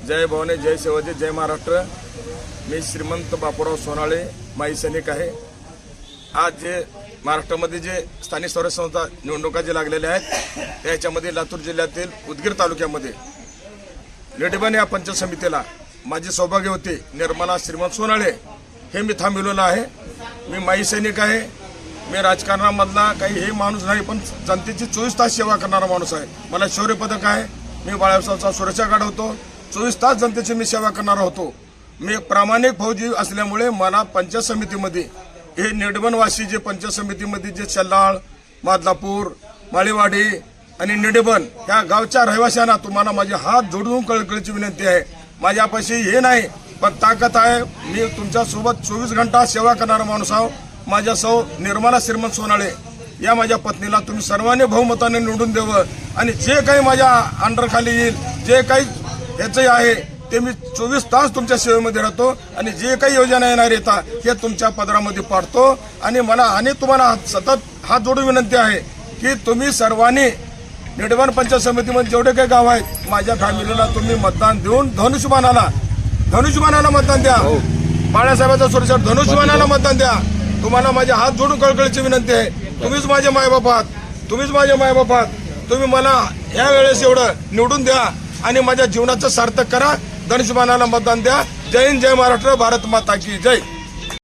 जय भवानी, जय शिवाजी, जय महाराष्ट्र। मी श्रीमंत बापूराव सोनाळे, माजी सैनिक आहे। आज जे महाराष्ट्रामध्ये जे स्थानिक स्वराज्य संस्था निवडणुका जे लागलेल्या आहेत त्याच्यामध्ये लातूर जिल्ह्यातील उदगीर तालुक्यामध्ये निडबन या पंचायत समितीला माझे सौभाग्य होते। निर्मला श्रीमंत सोनाळे हे मी थांबविलेलं आहे। मी माजी सैनिक आहे। मी राजकारणामधला काही हे माणूस नाही, पण जनतेची 24 तास सेवा करणारा माणूस आहे। मला शौर्य पदक आहे। मी बाळासाहेबचा सुरक्षा गार्ड होतो। 24 तास जनतेची मी सेवा करणारा होतो। मी एक प्रामाणिक फौजी असल्यामुळे मला पंचायत समितीमध्ये हे निडबनवासी जे पंचायत समितीमध्ये जे चल्लाळ, मादलापूर, माळीवाडी आणि निडबन ह्या गावच्या रहिवाशांना तुम्हाला माझे हात जोडून कळकळीची विनंती आहे। माझ्यापाशी हे नाही पण ताकद आहे। मी तुमच्या सोबत 24 घंटा सेवा करणारा माणूस आहो। माझ्या सौ निर्मला श्रीमंत सोनाळे या माझ्या पत्नीला तुम्ही सर्वांनी बहुमताने निवडून द्यावं आणि जे काही माझ्या अंडरखाली येईल, जे काही ह्याचं आहे ते मी 24 तास तुमच्या सेवेमध्ये राहतो आणि जे काही योजना येणार येतात हे तुमच्या पदरामध्ये पाडतो। आणि मला आणि तुम्हाला सतत हात जोडून विनंती आहे की तुम्ही सर्वांनी निडबन पंचायत समितीमध्ये जेवढे काही गाव आहेत माझ्या फॅमिलीला तुम्ही मतदान देऊन धनुष्यबाणाला मतदान द्या। बाळासाहेबांचा सुरक्षा धनुष्यबाणाला मतदान द्या। तुम्हाला माझे हात जोडून कळकळीची विनंती आहे। तुम्हीच माझे मायबाप आहात। तुम्ही मला या वेळेस एवढं निवडून द्या आणि माझ्या जीवनाचं सार्थक करा। धनुष्यबाणाला मतदान द्या। जय हिंद, जय महाराष्ट्र, भारत माता की जय।